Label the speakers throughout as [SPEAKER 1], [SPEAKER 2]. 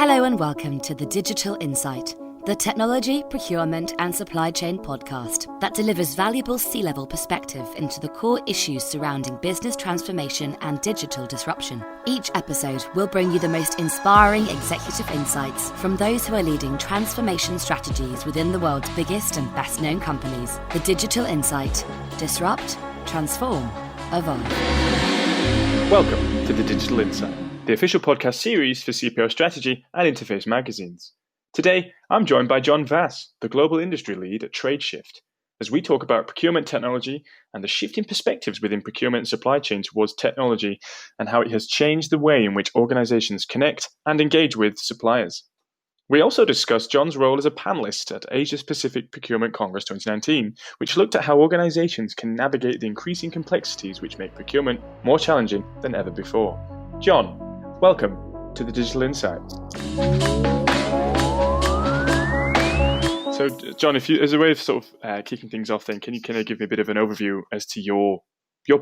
[SPEAKER 1] Hello and welcome to The Digital Insight, the technology, procurement and supply chain podcast that delivers valuable C-level perspective into the core issues surrounding business transformation and digital disruption. Each episode will bring you the most inspiring executive insights from those who are leading transformation strategies within the world's biggest and best-known companies. The Digital Insight. Disrupt, transform, evolve.
[SPEAKER 2] Welcome to The Digital Insight, the official podcast series for CPO Strategy and Interface magazines. Today, I'm joined by Jon Vass, the Global Industry Lead at Tradeshift, as we talk about procurement technology and the shifting perspectives within procurement and supply chain towards technology and how it has changed the way in which organizations connect and engage with suppliers. We also discussed Jon's role as a panelist at Asia Pacific Procurement Congress 2019, which looked at how organizations can navigate the increasing complexities which make procurement more challenging than ever before. Jon, welcome to The Digital Insight. So, Jon, if you, as a way of sort of kicking things off, then can you kind of give me a bit of an overview as to your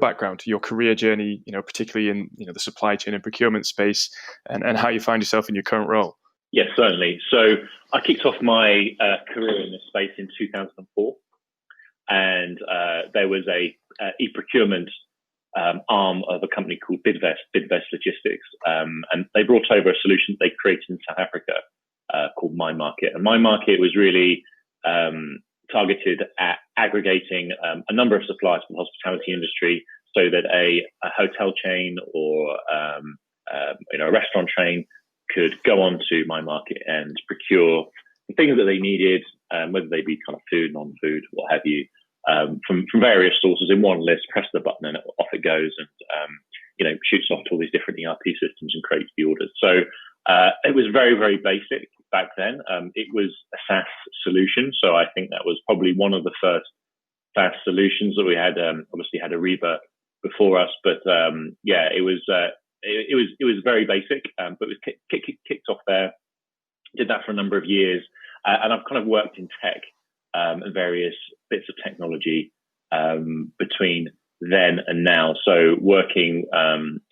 [SPEAKER 2] background, your career journey, particularly in the supply chain and procurement space, and how you find yourself in your current role?
[SPEAKER 3] Yes, certainly. So I kicked off my career in this space in 2004, and there was a e-procurement arm of a company called Bidvest Logistics, and they brought over a solution they created in South Africa called My Market. And My Market was really targeted at aggregating a number of suppliers from the hospitality industry so that a hotel chain or a restaurant chain could go on to My Market and procure the things that they needed, whether they be kind of food, non-food, what have you, from various sources in one list, press the button and off it goes, and shoots off to all these different ERP systems and creates the orders. So it was very, very basic back then. It was a SaaS solution, so I think that was probably one of the first SaaS solutions that we had. Obviously had Ariba before us, but it was very basic, but it was kicked off there. Did that for a number of years, and I've kind of worked in tech and various bits of technology between then and now. So working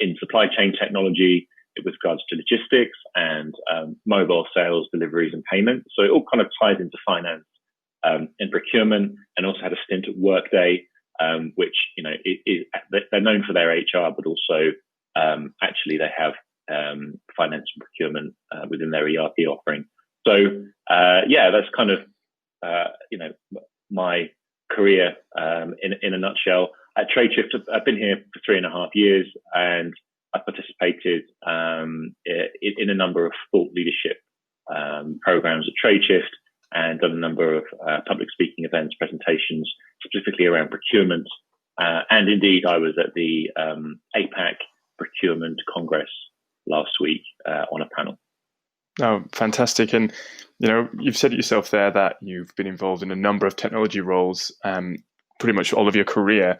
[SPEAKER 3] in supply chain technology with regards to logistics and mobile sales, deliveries, and payments. So it all kind of ties into finance and procurement, and also had a stint at Workday, which they're known for their HR, but also actually they have finance and procurement within their ERP offering. So that's kind of my career in a nutshell. At Tradeshift, I've been here for 3.5 years, and I participated in a number of thought leadership programs at Tradeshift, and done a number of public speaking events, presentations, specifically around procurement. And indeed, I was at the APAC Procurement Congress last week on a panel.
[SPEAKER 2] Oh, fantastic. And, you've said it yourself there that you've been involved in a number of technology roles, pretty much all of your career.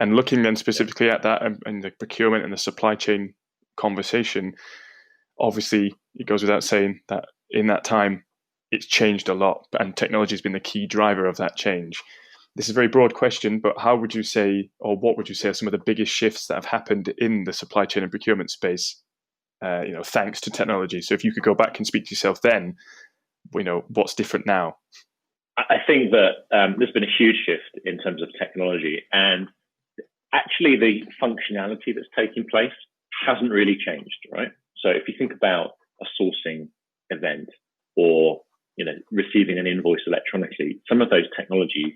[SPEAKER 2] And looking then specifically at that and the procurement and the supply chain conversation, obviously it goes without saying that in that time, it's changed a lot, and technology has been the key driver of that change. This is a very broad question, but how would you say, or what would you say are some of the biggest shifts that have happened in the supply chain and procurement space, thanks to technology? So if you could go back and speak to yourself then, what's different now?
[SPEAKER 3] I think that there's been a huge shift in terms of technology, and actually the functionality that's taking place hasn't really changed, right? So if you think about a sourcing event or receiving an invoice electronically, some of those technologies,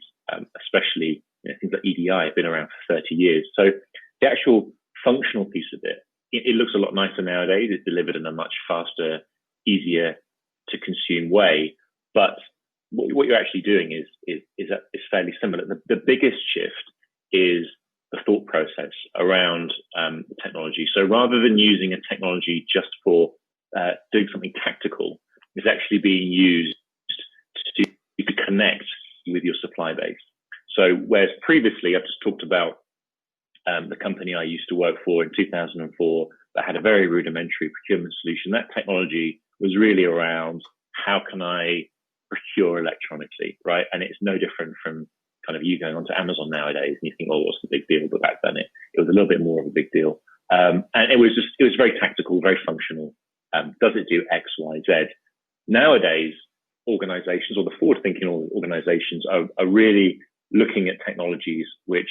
[SPEAKER 3] especially things like EDI, have been around for 30 years. So the actual functional piece of it looks a lot nicer nowadays. It's delivered in a much faster, easier to consume way. But what you're actually doing is fairly similar. The biggest shift is the thought process around the technology. So rather than using a technology just for doing something tactical, it's actually being used to connect with your supply base. So whereas previously I've just talked about the company I used to work for in 2004 that had a very rudimentary procurement solution, that technology was really around how can I procure electronically, right? And it's no different from kind of you going onto Amazon nowadays and you think, what's the big deal? But back then it was a little bit more of a big deal. And it was very tactical, very functional. Does it do X, Y, Z? Nowadays, organizations, or the forward-thinking organizations, are really looking at technologies which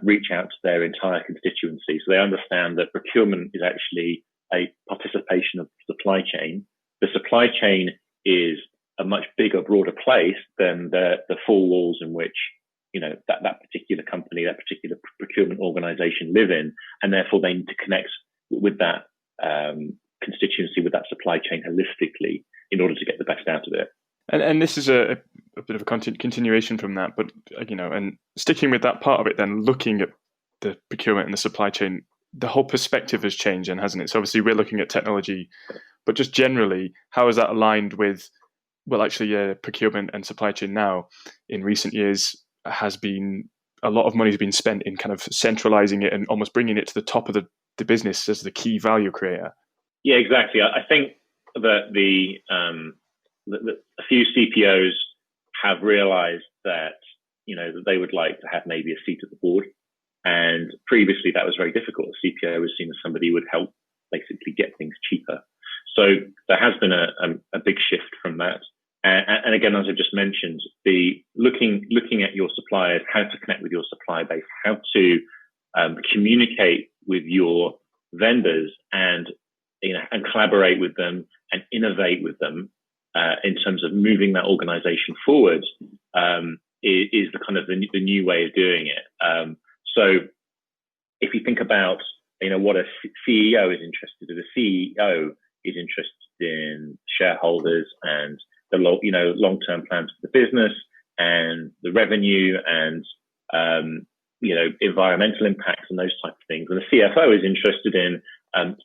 [SPEAKER 3] reach out to their entire constituency. So they understand that procurement is actually a participation of the supply chain. The supply chain is a much bigger, broader place than the four walls in which that particular company, that particular procurement organization live in, and therefore they need to connect with that constituency, with that supply chain holistically in order to get the best out of it.
[SPEAKER 2] And this is a bit of a continuation from that, but and sticking with that part of it, then looking at the procurement and the supply chain, the whole perspective has changed, and hasn't it? So obviously we're looking at technology, but just generally, how is that aligned with, procurement and supply chain now? In recent years, has been a lot of money has been spent in kind of centralizing it and almost bringing it to the top of the business as the key value creator.
[SPEAKER 3] Yeah, exactly. I think that a few CPOs have realized that that they would like to have maybe a seat at the board, and previously that was very difficult. A CPO was seen as somebody who would help basically get things cheaper. So there has been a big shift from that. And again, as I just mentioned, the looking at your suppliers, how to connect with your supply base, how to communicate with your vendors, and and collaborate with them and innovate with them in terms of moving that organization forward is the kind of the new way of doing it. So if you think about what a CEO is interested in, a CEO is interested in shareholders and the long-term plans for the business and the revenue and environmental impacts and those types of things. And the CFO is interested in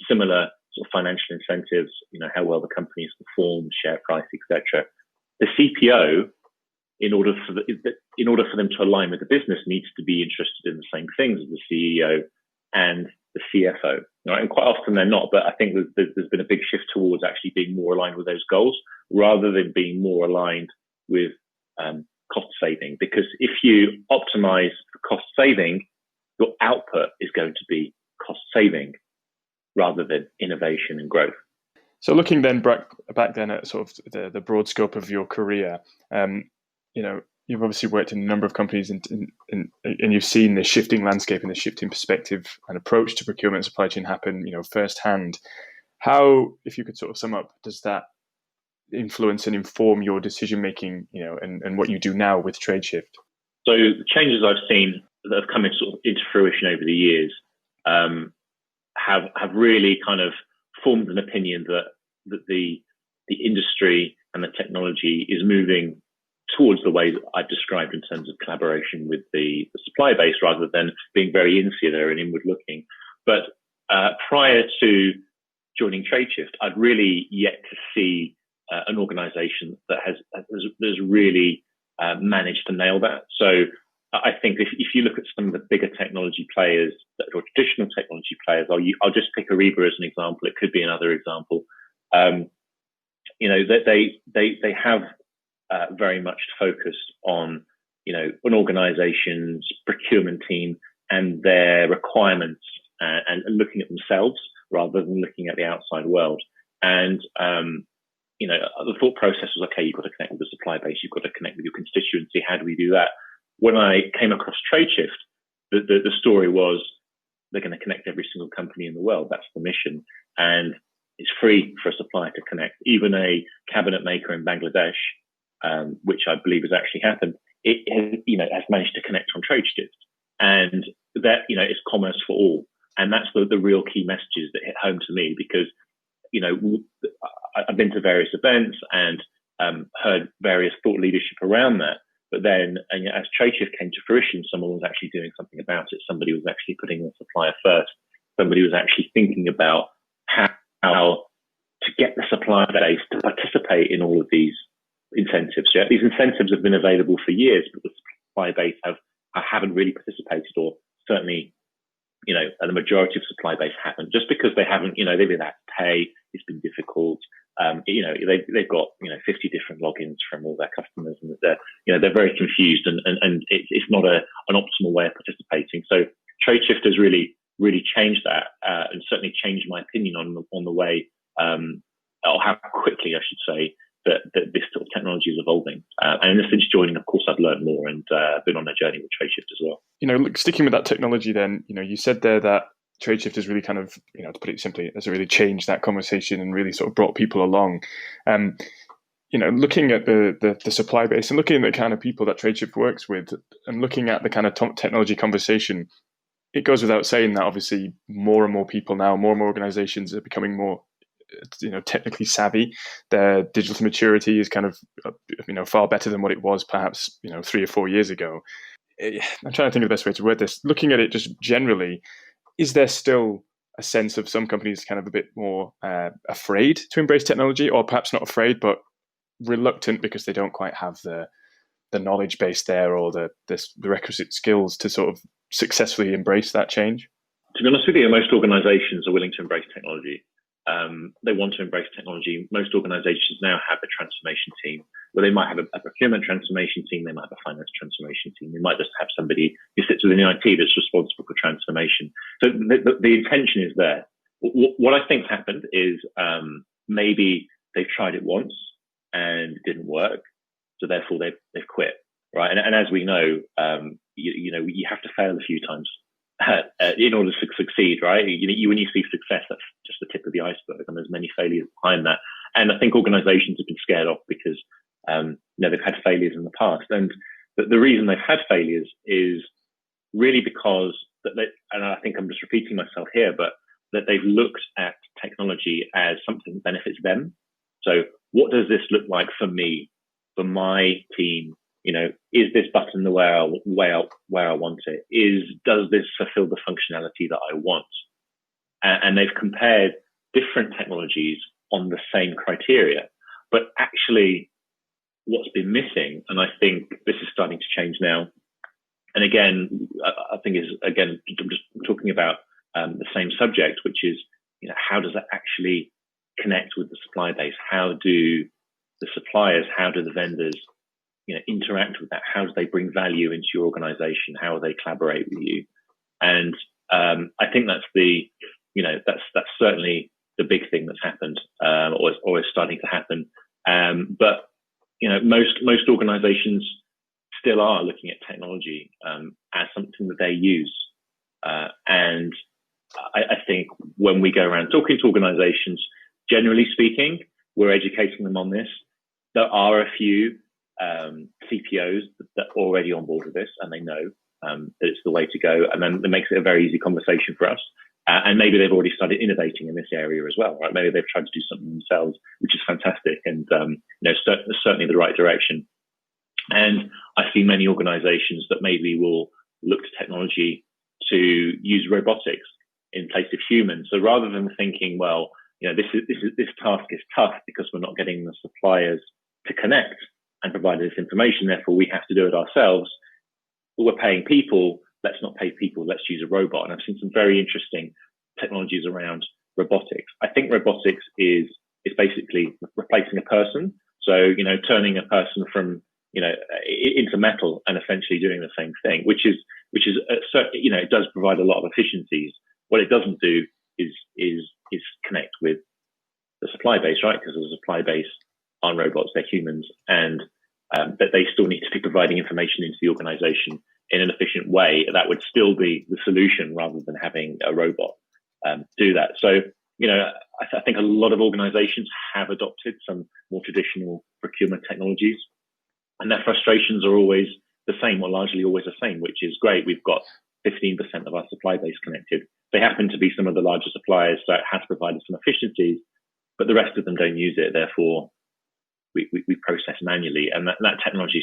[SPEAKER 3] similar sort of financial incentives, how well the company has performed, share price, etc. The CPO, in order for them to align with the business, needs to be interested in the same things as the CEO and the CFO. Right? And quite often they're not, but I think there's been a big shift towards actually being more aligned with those goals rather than being more aligned with cost saving. Because if you optimize for cost saving, your output is going to be cost saving rather than innovation and growth.
[SPEAKER 2] So looking then back then at sort of the broad scope of your career, you've obviously worked in a number of companies and you've seen the shifting landscape and the shifting perspective and approach to procurement and supply chain happen, firsthand. How, if you could sort of sum up, does that influence and inform your decision making, and what you do now with Tradeshift?
[SPEAKER 3] So the changes I've seen that have come into fruition over the years have really kind of formed an opinion that the industry and the technology is moving towards the way that I've described in terms of collaboration with the supply base rather than being very insular and inward looking. But prior to joining Tradeshift, I'd really yet to see an organization that has really managed to nail that. So I think if you look at some of the bigger technology players or traditional technology players, I'll just pick Ariba as an example. It could be another example. They have very much focused on an organization's procurement team and their requirements and looking at themselves rather than looking at the outside world. And the thought process was, okay, you've got to connect with the supply base, you've got to connect with your constituency. How do we do that? When I came across Tradeshift, the story was they're going to connect every single company in the world. That's the mission. And it's free for a supplier to connect. Even a cabinet maker in Bangladesh, which I believe has actually happened, it has managed to connect on Tradeshift. And that, it's commerce for all. And that's the real key messages that hit home to me because, I've been to various events and heard various thought leadership around that. But then, as Tradeshift came to fruition, someone was actually doing something about it. Somebody was actually putting the supplier first. Somebody was actually thinking about how to get the supplier base to participate in all of these incentives. Yeah? These incentives have been available for years, but the supply base haven't really participated, or certainly, the majority of supply base haven't. Just because they haven't, they've been had to pay. It's been difficult. They've got 50 different logins from all their customers, and they're very confused, and it's not an optimal way of participating. So Tradeshift has really changed that, and certainly changed my opinion on the way or how quickly, I should say, that this sort of technology is evolving. And since joining, of course, I've learned more and been on a journey with Tradeshift as well.
[SPEAKER 2] Look, sticking with that technology then, you said there that Tradeshift has really kind of, to put it simply, has really changed that conversation and really sort of brought people along. Looking at the supply base and looking at the kind of people that Tradeshift works with and looking at the kind of technology conversation, it goes without saying that obviously more and more people now, more and more organizations are becoming more technically savvy. Their digital maturity is kind of far better than what it was perhaps 3 or 4 years ago. I'm trying to think of the best way to word this. Looking at it just generally, is there still a sense of some companies kind of a bit more afraid to embrace technology, or perhaps not afraid but reluctant because they don't quite have the knowledge base there or the requisite skills to sort of successfully embrace that change?
[SPEAKER 3] To be honest with you, most organizations are willing to embrace technology. They want to embrace technology. Most organizations now have a transformation team, where they might have a procurement transformation team, they might have a finance transformation team, they might just have somebody who sits within the IT that's responsible for transformation. So the intention is there. What I think's happened is maybe they've tried it once and it didn't work, so therefore they've quit, right? And as we know, you have to fail a few times in order to succeed, right? When you see success, that's just the tip of the iceberg, and there's many failures behind that. And I think organizations have been scared off because they've had failures in the past, and the reason they've had failures is really because and I think I'm just repeating myself here, but that they've looked at technology as something that benefits them. So what does this look like for me, for my team? Is this button the way I want it? Does this fulfill the functionality that I want? And they've compared different technologies on the same criteria. But actually, what's been missing, and I think this is starting to change now, and again, I think I'm just talking about the same subject, which is, how does that actually connect with the supply base? How do the suppliers, how do the vendors interact with that? How do they bring value into your organization? How do they collaborate with you? And I think that's that's certainly the big thing that's happened, or is starting to happen. But most organizations still are looking at technology as something that they use. And I think when we go around talking to organizations, generally speaking, we're educating them on this. There are a few CPOs that are already on board with this, and they know that it's the way to go, and then it makes it a very easy conversation for us. And maybe they've already started innovating in this area as well, right? Maybe they've tried to do something themselves, which is fantastic, and certainly the right direction. And I see many organizations that maybe will look to technology to use robotics in place of humans. So rather than thinking, well, this task is tough because we're not getting the suppliers to connect and provide this information, therefore we have to do it ourselves. But we're paying people. Let's not pay people. Let's use a robot. And I've seen some very interesting technologies around robotics. I think robotics is basically replacing a person. So, turning a person from, into metal and essentially doing the same thing, which is it does provide a lot of efficiencies. What it doesn't do is connect with the supply base, right? Because the supply base aren't robots, they're humans, and that they still need to be providing information into the organization in an efficient way. That would still be the solution rather than having a robot do that. So, I think a lot of organizations have adopted some more traditional procurement technologies, and their frustrations are always the same, or largely always the same, which is great. We've got 15% of our supply base connected. They happen to be some of the larger suppliers that have provided some efficiencies, but the rest of them don't use it. Therefore, we process manually, and that technology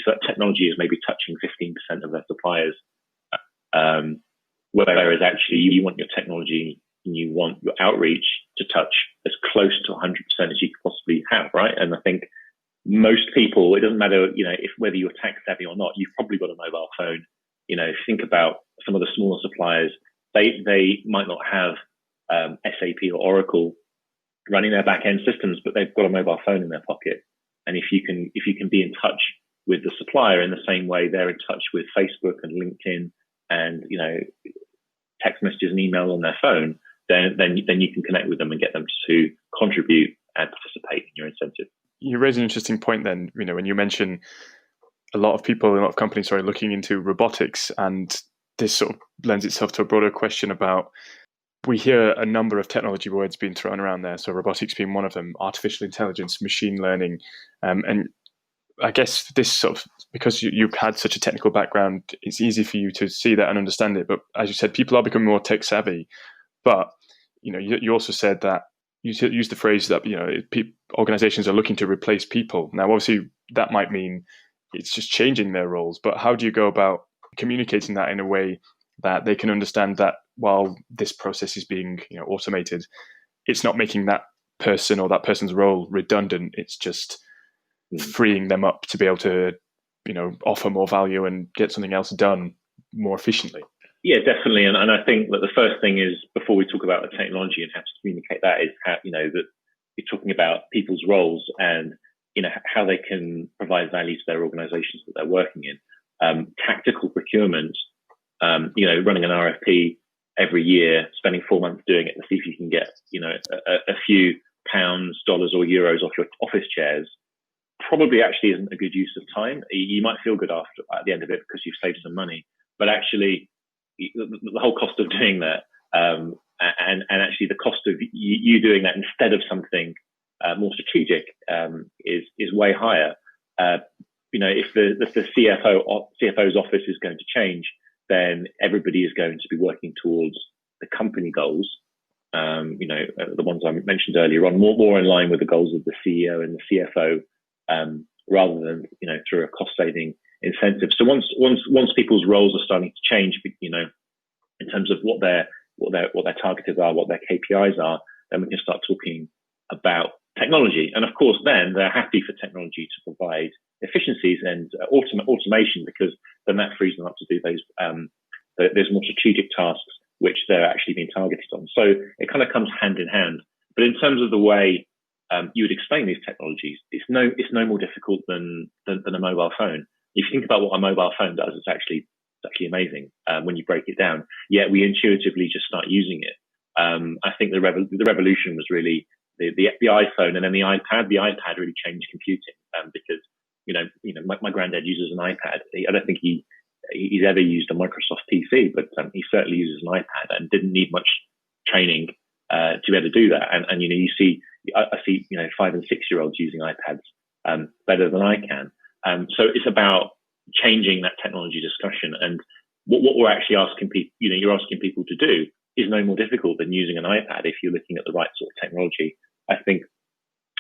[SPEAKER 3] is maybe touching 15% of their suppliers. Whereas actually you want your technology and you want your outreach to touch as close to 100% as you could possibly have, right? And I think most people, it doesn't matter, whether you're tech savvy or not, you've probably got a mobile phone. If you think about some of the smaller suppliers, they might not have SAP or Oracle running their back end systems, but they've got a mobile phone in their pocket. And if you can be in touch with the supplier in the same way they're in touch with Facebook and LinkedIn and text messages and email on their phone, then you can connect with them and get them to contribute and participate in your incentive.
[SPEAKER 2] You raise an interesting point then, when you mention a lot of people, a lot of companies are looking into robotics, and this sort of lends itself to a broader question about, we hear a number of technology words being thrown around there. So robotics being one of them, artificial intelligence, machine learning. And I guess this sort of, because you've had such a technical background, it's easy for you to see that and understand it. But as you said, people are becoming more tech savvy. But, you also said that you used the phrase that, organizations are looking to replace people. Now, obviously, that might mean it's just changing their roles. But how do you go about communicating that in a way that they can understand that while this process is being automated, it's not making that person or that person's role redundant. It's just freeing them up to be able to, offer more value and get something else done more efficiently.
[SPEAKER 3] Yeah, definitely. And I think that the first thing is, before we talk about the technology and how to communicate that, is how, that you're talking about people's roles and, how they can provide value to their organizations that they're working in. Tactical procurement, running an RFP every year, spending 4 months doing it to see if you can get, a few pounds, dollars or euros off your office chairs, probably actually isn't a good use of time. You might feel good at the end of it because you've saved some money, but actually the whole cost of doing that, and actually the cost of you doing that instead of something more strategic is way higher. If the CFO's office is going to change, then everybody is going to be working towards the company goals. The ones I mentioned earlier on, more in line with the goals of the CEO and the CFO, rather than through a cost-saving incentive. So once people's roles are starting to change, in terms of what their targets are, what their KPIs are, then we can start talking about technology. And of course, then they're happy for technology to provide efficiencies and automation, because then that frees them up to do those more strategic tasks which they're actually being targeted on. So it kind of comes hand in hand. But in terms of the way you would explain these technologies, it's no more difficult than a mobile phone. If you think about what a mobile phone does, it's actually amazing when you break it down. Yet we intuitively just start using it. I think the revolution was really the iPhone and then the iPad. The iPad really changed computing because my granddad uses an iPad. I don't think he's ever used a Microsoft PC, but he certainly uses an iPad and didn't need much training to be able to do that. And I see 5 and 6 year olds using iPads better than I can. So it's about changing that technology discussion. And what we're actually asking people, you're asking people to do is no more difficult than using an iPad if you're looking at the right sort of technology. I think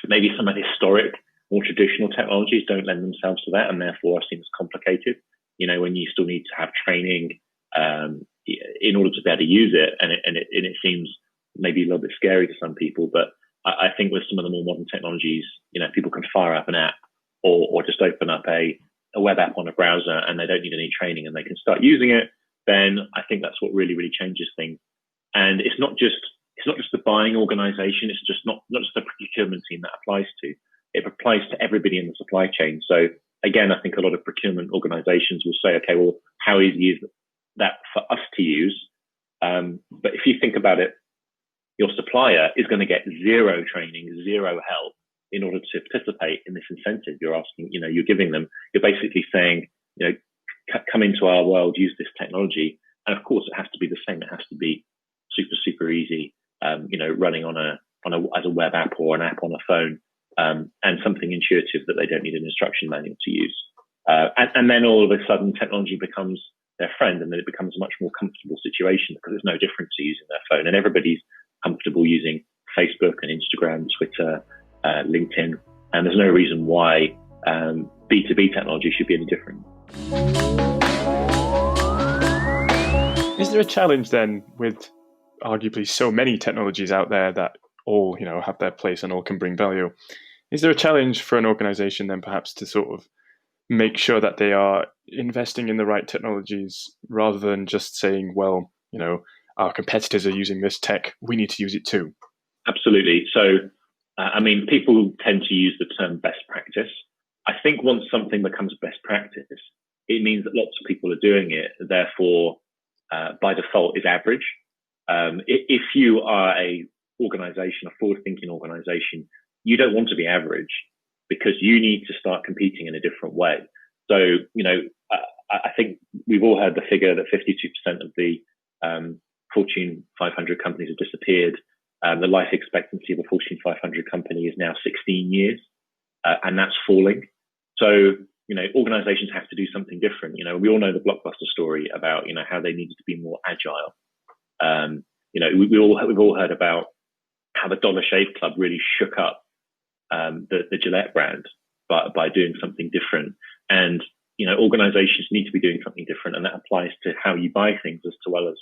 [SPEAKER 3] maybe some of the historic, more traditional technologies don't lend themselves to that, and therefore are seen as complicated. When you still need to have training in order to be able to use it, and it seems maybe a little bit scary to some people. But I think with some of the more modern technologies, people can fire up an app or just open up a web app on a browser, and they don't need any training, and they can start using it. Then I think that's what really, really changes things. And it's not just the buying organization. It's just not just the procurement team that applies to. It applies to everybody in the supply chain. So again, I think a lot of procurement organizations will say, okay, well, how easy is that for us to use? But if you think about it, your supplier is going to get zero training, zero help in order to participate in this incentive you're asking, you're giving them. You're basically saying, come into our world, use this technology. And of course, it has to be the same. It has to be super, super easy, running as a web app or an app on a phone, and something intuitive that they don't need an instruction manual to use. And then all of a sudden, technology becomes their friend, and then it becomes a much more comfortable situation because it's no different to using their phone. And everybody's comfortable using Facebook and Instagram, Twitter, LinkedIn, and there's no reason why B2B technology should be any different.
[SPEAKER 2] Is there a challenge then with arguably so many technologies out there that all have their place and all can bring value? Is there a challenge for an organization then perhaps to sort of make sure that they are investing in the right technologies rather than just saying, well, our competitors are using this tech, we need to use it too?
[SPEAKER 3] Absolutely. So, people tend to use the term best practice. I think once something becomes best practice, it means that lots of people are doing it. Therefore, by default, is average. If you are a organization, a forward-thinking organization, you don't want to be average because you need to start competing in a different way. So, I think we've all heard the figure that 52% of the Fortune 500 companies have disappeared. The life expectancy of a Fortune 500 company is now 16 years, and that's falling. So, organizations have to do something different. We all know the Blockbuster story about, how they needed to be more agile. We've all heard about how the Dollar Shave Club really shook up the Gillette brand by doing something different. And, organizations need to be doing something different. And that applies to how you buy things as well as,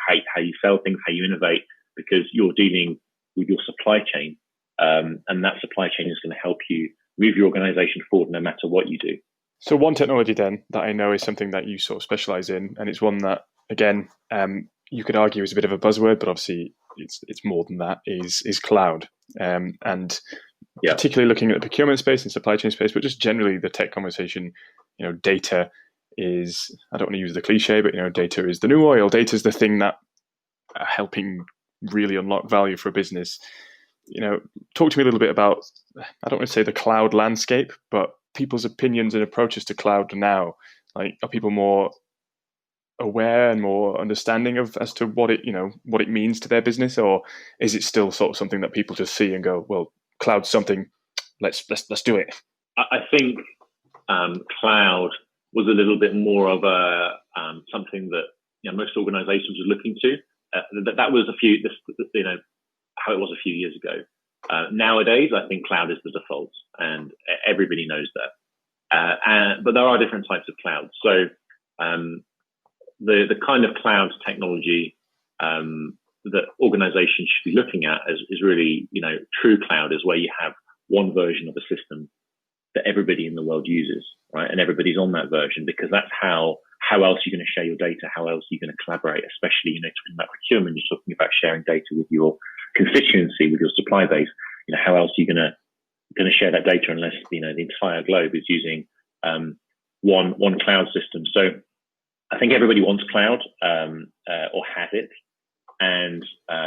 [SPEAKER 3] how you sell things, how you innovate, because you're dealing with your supply chain. And that supply chain is going to help you move your organization forward no matter what you do.
[SPEAKER 2] So one technology then that I know is something that you sort of specialize in, and it's one that, again, you could argue is a bit of a buzzword, but obviously it's more than that, is cloud. And particularly looking at the procurement space and supply chain space, but just generally the tech conversation, data is, I don't want to use the cliche, but, data is the new oil. Data is the thing that helping really unlock value for a business. Talk to me a little bit about, I don't want to say the cloud landscape, but people's opinions and approaches to cloud now. Like, are people more aware and more understanding of as to what it means to their business, or is it still sort of something that people just see and go, well, cloud's something, let's do it?
[SPEAKER 3] I think cloud was a little bit more of a something that most organizations are looking to. That was how it was a few years ago. Nowadays, I think cloud is the default, and everybody knows that. But there are different types of clouds. So the kind of cloud technology that organizations should be looking at is really, true cloud is where you have one version of a system that everybody in the world uses, right? And everybody's on that version, because that's how else are you going to share your data? How else are you going to collaborate? Especially, talking about procurement, you're talking about sharing data with your constituency, with your supply base. How else are you going to share that data unless, the entire globe is using one cloud system? So I think everybody wants cloud or has it. And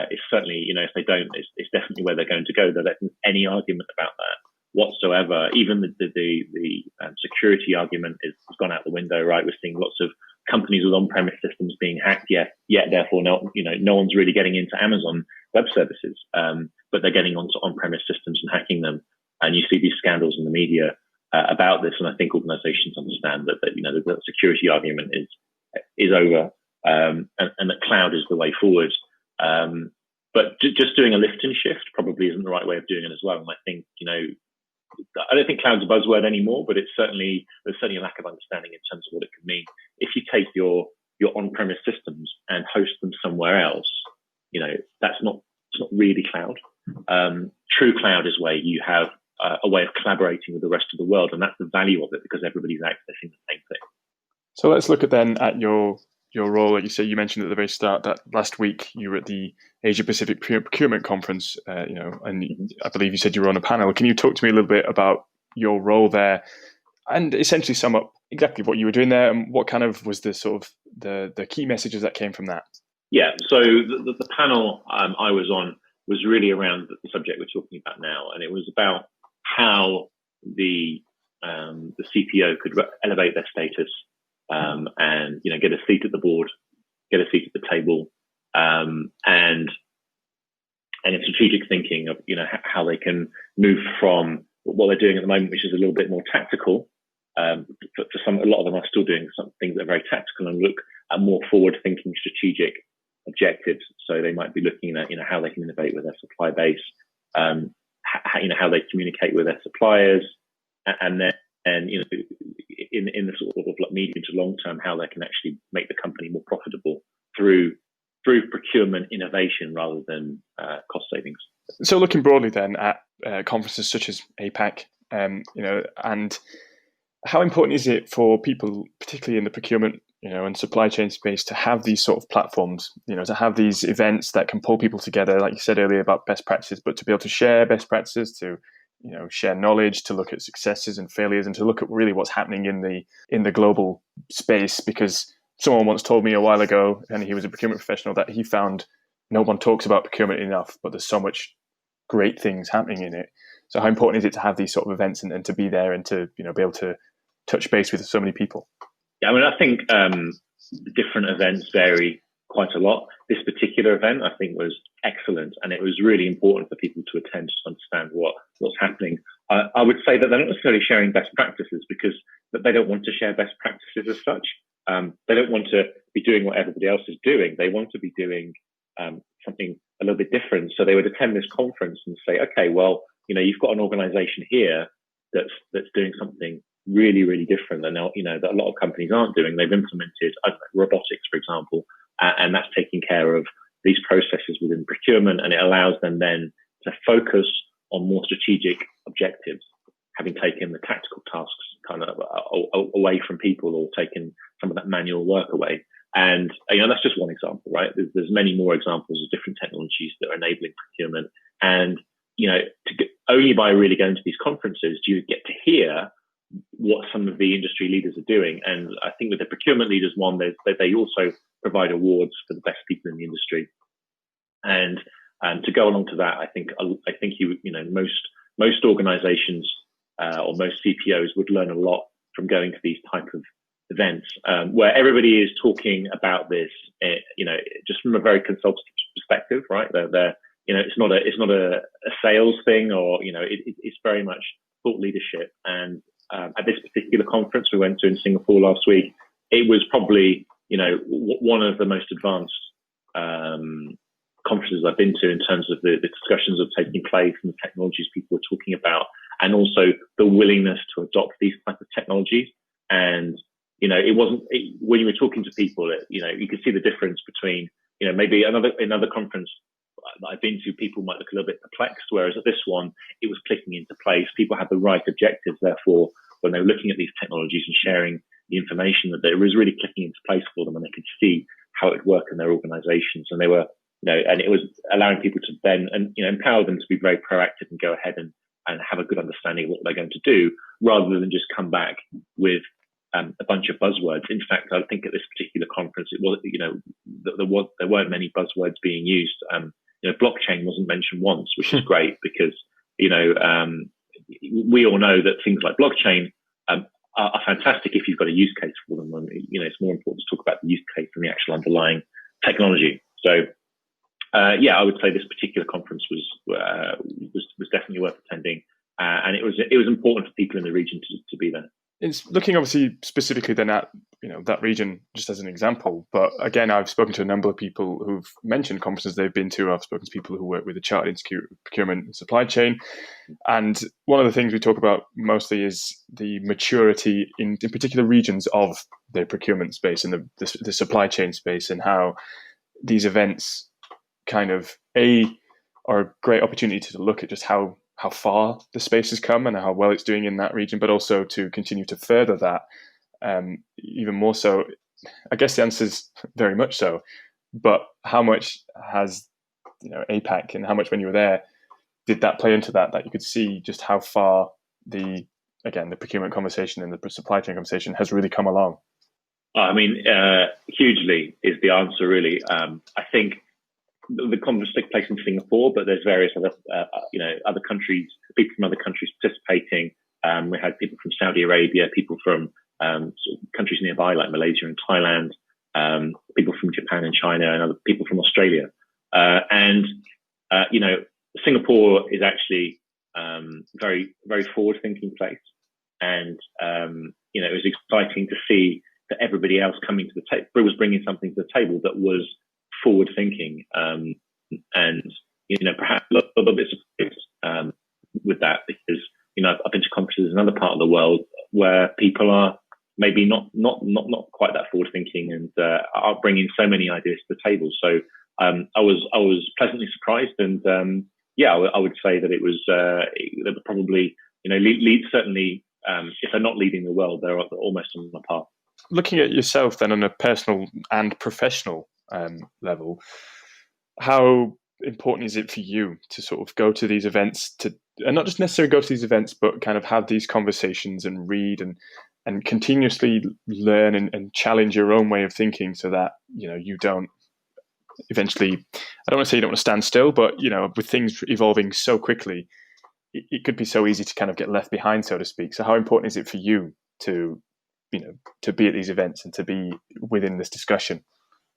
[SPEAKER 3] it's certainly, if they don't, it's definitely where they're going to go. There isn't any argument about that whatsoever. Even the security argument has gone out the window, right? We're seeing lots of companies with on-premise systems being hacked, yet therefore no one's really getting into Amazon Web Services, but they're getting onto on-premise systems and hacking them. And you see these scandals in the media about this, and I think organizations understand that the security argument is over, and that cloud is the way forward. But just doing a lift and shift probably isn't the right way of doing it as well. And I think, I don't think cloud's a buzzword anymore, but there's certainly a lack of understanding in terms of what it could mean. If you take your on-premise systems and host them somewhere else, it's not really cloud. True cloud is where you have a way of collaborating with the rest of the world, and that's the value of it, because everybody's accessing the same thing. So
[SPEAKER 2] let's look at your role. Like you say, you mentioned at the very start that last week you were at the Asia Pacific Procurement Conference, and I believe you said you were on a panel. Can you talk to me a little bit about your role there, and essentially sum up exactly what you were doing there, and what kind of was the sort of the key messages that came from that?
[SPEAKER 3] Yeah. So the panel I was on was really around the subject we're talking about now, and it was about how the CPO could elevate their status. And get a seat at the board, get a seat at the table, and in strategic thinking of how they can move from what they're doing at the moment, which is a little bit more tactical. For a lot of them are still doing some things that are very tactical, and look at more forward-thinking strategic objectives. So they might be looking at how they can innovate with their supply base, how they communicate with their suppliers, and then in the sort of like medium to long term, how they can actually make the company more profitable through procurement innovation rather than cost savings.
[SPEAKER 2] So looking broadly then at conferences such as APAC, and how important is it for people, particularly in the procurement, and supply chain space, to have these sort of platforms, to have these events that can pull people together, like you said earlier about best practices, but to be able to share best practices, to share knowledge, to look at successes and failures, and to look at really what's happening in the global space. Because someone once told me a while ago, and he was a procurement professional, that he found no one talks about procurement enough, but there's so much great things happening in it. So how important is it to have these sort of events and to be there and to be able to touch base with so many people?
[SPEAKER 3] Yeah, I mean, I think different events vary quite a lot. This particular event, I think, was excellent, and it was really important for people to attend to understand what's happening. I would say that they're not necessarily sharing best practices because they don't want to share best practices as such. They don't want to be doing what everybody else is doing. They want to be doing something a little bit different. So they would attend this conference and say, okay, well, you've got an organization here that's doing something really, really different than, that a lot of companies aren't doing. They've implemented robotics, for example, and that's taking care of these processes within procurement, and it allows them then to focus on more strategic objectives, having taken the tactical tasks kind of away from people or taken some of that manual work away. And that's just one example, right? There's many more examples of different technologies that are enabling procurement. And only by really going to these conferences do you get to hear what some of the industry leaders are doing. And I think with the procurement leaders one, they also provide awards for the best people in the industry. And to go along to that, I think most organizations or most CPOs would learn a lot from going to these type of events where everybody is talking about this, just from a very consultative perspective, right? It's not a sales thing, or it's very much thought leadership. And at this particular conference we went to in Singapore last week, it was probably one of the most advanced conferences I've been to in terms of the discussions that are taking place and the technologies people were talking about, and also the willingness to adopt these types of technologies. And when you were talking to people, you could see the difference between maybe another conference that I've been to, people might look a little bit perplexed, whereas at this one it was clicking into place. People had the right objectives, therefore when they were looking at these technologies and sharing the information, that it was really clicking into place for them, and they could see how it would work in their organizations. And they were and it was allowing people to then empower them to be very proactive and go ahead and have a good understanding of what they're going to do, rather than just come back with a bunch of buzzwords. In fact, I think at this particular conference, it was there weren't many buzzwords being used. Blockchain wasn't mentioned once, which is great because we all know that things like blockchain are fantastic if you've got a use case for them. And it's more important to talk about the use case than the actual underlying technology. So I would say this particular conference was definitely worth attending, and it was important for people in the region to be there.
[SPEAKER 2] It's looking obviously specifically then at that region just as an example, but again, I've spoken to a number of people who've mentioned conferences they've been to. I've spoken to people who work with the chartered procurement and supply chain, and one of the things we talk about mostly is the maturity in particular regions of the procurement space and the supply chain space, and how these events kind of are a great opportunity to look at just how far the space has come and how well it's doing in that region, but also to continue to further that even more so. I guess the answer is very much so, but how much has APAC and how much when you were there did that play into that you could see just how far the procurement conversation and the supply chain conversation has really come along?
[SPEAKER 3] I mean, hugely is the answer, really. I think the conference took place in Singapore, but there's various other countries, people from other countries participating. We had people from Saudi Arabia, people from countries nearby like Malaysia and Thailand, people from Japan and China, and other people from Australia. Singapore is actually very, very forward-thinking place, and it was exciting to see that everybody else coming to the table was bringing something to the table that was forward thinking, and perhaps a little bit surprised with that, because I've been to conferences in another part of the world where people are maybe not quite that forward thinking and are bringing so many ideas to the table. So I was pleasantly surprised, and I would say that it was they were probably lead certainly if they're not leading the world, they're almost on the path.
[SPEAKER 2] Looking at yourself then on a personal and professional level, how important is it for you to sort of go to these events, and not just necessarily go to these events, but kind of have these conversations and read and continuously learn and challenge your own way of thinking, so that you don't eventually, I don't want to say you don't want to stand still, but with things evolving so quickly, it could be so easy to kind of get left behind, so to speak. So how important is it for you to be at these events and to be within this discussion?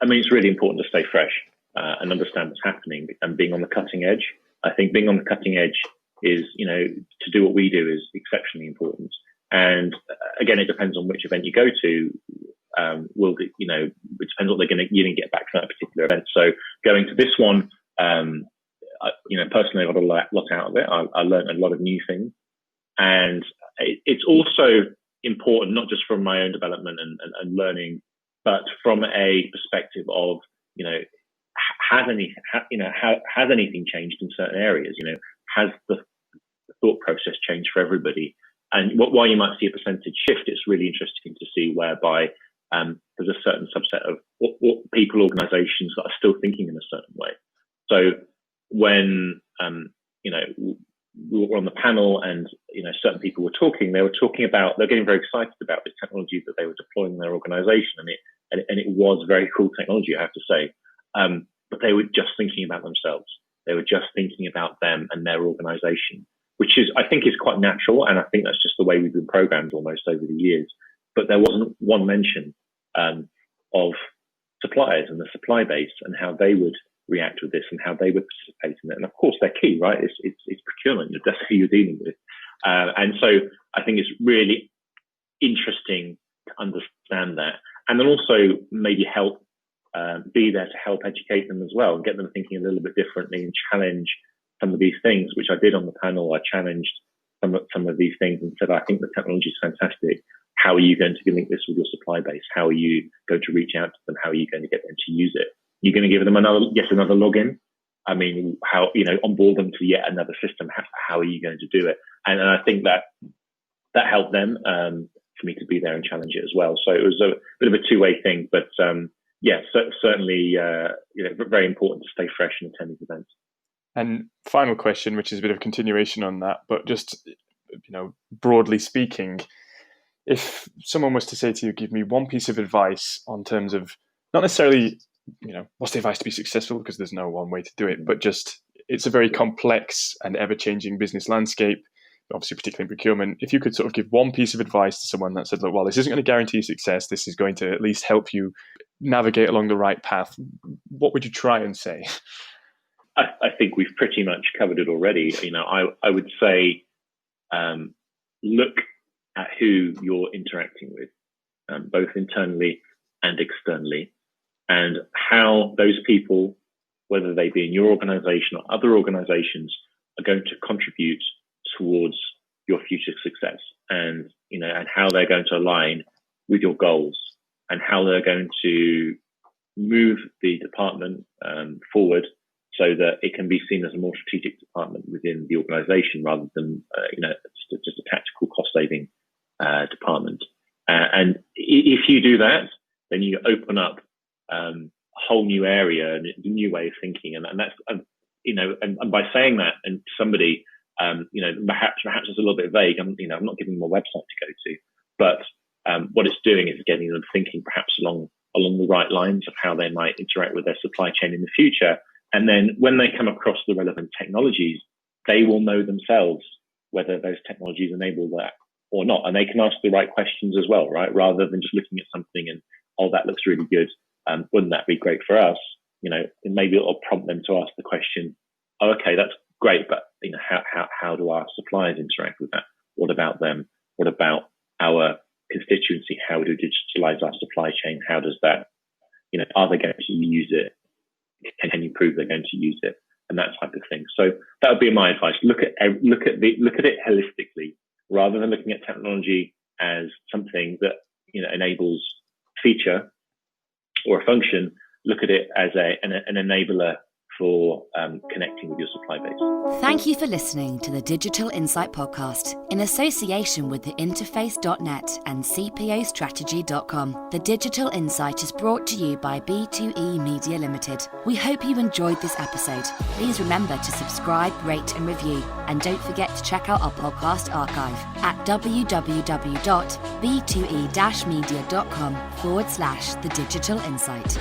[SPEAKER 3] I mean, it's really important to stay fresh and understand what's happening and being on the cutting edge. I think being on the cutting edge is, to do what we do is exceptionally important. And again, it depends on which event you go to. It depends what you're going to get back from that particular event. So going to this one, personally, I got a lot out of it. I learned a lot of new things, and it's also important not just from my own development and learning, but from a perspective of has anything changed in certain areas? Has the thought process changed for everybody? And while you might see a percentage shift, it's really interesting to see whereby there's a certain subset of what people, organisations that are still thinking in a certain way. So when we were on the panel and certain people were talking, they're getting very excited about the technology that they were deploying in their organisation, and it was very cool technology, I have to say. But they were just thinking about themselves. They were just thinking about them and their organisation, which I think is quite natural, and I think that's just the way we've been programmed almost over the years. But there wasn't one mention of suppliers and the supply base and how they would react with this and how they would participate in it. And of course, they're key, right? It's procurement. That's who you're dealing with. And so I think it's really interesting to understand that, and then also maybe be there to help educate them as well and get them thinking a little bit differently and challenge some of these things, which I did on the panel. I challenged some of these things and said, I think the technology is fantastic. How are you going to link this with your supply base? How are you going to reach out to them? How are you going to get them to use it? You're going to give them another login? I mean, how, onboard them to yet another system? How are you going to do it? And I think that helped them for me to be there and challenge it as well. So it was a bit of a two-way thing, but certainly, very important to stay fresh and attend these events.
[SPEAKER 2] And final question, which is a bit of a continuation on that, but just, broadly speaking, if someone was to say to you, give me one piece of advice on terms of not necessarily, what's the advice to be successful, because there's no one way to do it, but just it's a very complex and ever-changing business landscape, obviously particularly in procurement. If you could sort of give one piece of advice to someone that said, look, well, this isn't going to guarantee success, this is going to at least help you navigate along the right path, what would you try and say?
[SPEAKER 3] I think we've pretty much covered it already. I would say look at who you're interacting with, both internally and externally, and how those people, whether they be in your organization or other organizations, are going to contribute towards your future success, and how they're going to align with your goals, and how they're going to move the department forward so that it can be seen as a more strategic department within the organization rather than just a tactical cost-saving department. And if you do that, then you open up a whole new area and a new way of thinking. And that's, and by saying that, and somebody, perhaps it's a little bit vague. I'm not giving them a website to go to, but what it's doing is getting them thinking perhaps along the right lines of how they might interact with their supply chain in the future. And then when they come across the relevant technologies, they will know themselves whether those technologies enable that or not. And they can ask the right questions as well, right? Rather than just looking at something and, oh, that looks really good. Wouldn't that be great for us? Maybe it'll prompt them to ask the question, oh, okay, that's great, but how do our suppliers interact with that? What about them? What about our constituency? How do we digitalize our supply chain? How does that, are they going to use it? Can you prove they're going to use it? And that type of thing. So that would be my advice. Look at it holistically, rather than looking at technology as something that enables feature or a function. Look at it as an enabler for connecting with your supply base.
[SPEAKER 1] Thank you for listening to the Digital Insight Podcast in association with the Interface.net and CPOstrategy.com. The Digital Insight is brought to you by B2E Media Limited. We hope you enjoyed this episode. Please remember to subscribe, rate and review. And don't forget to check out our podcast archive at www.b2e-media.com/The Digital Insight.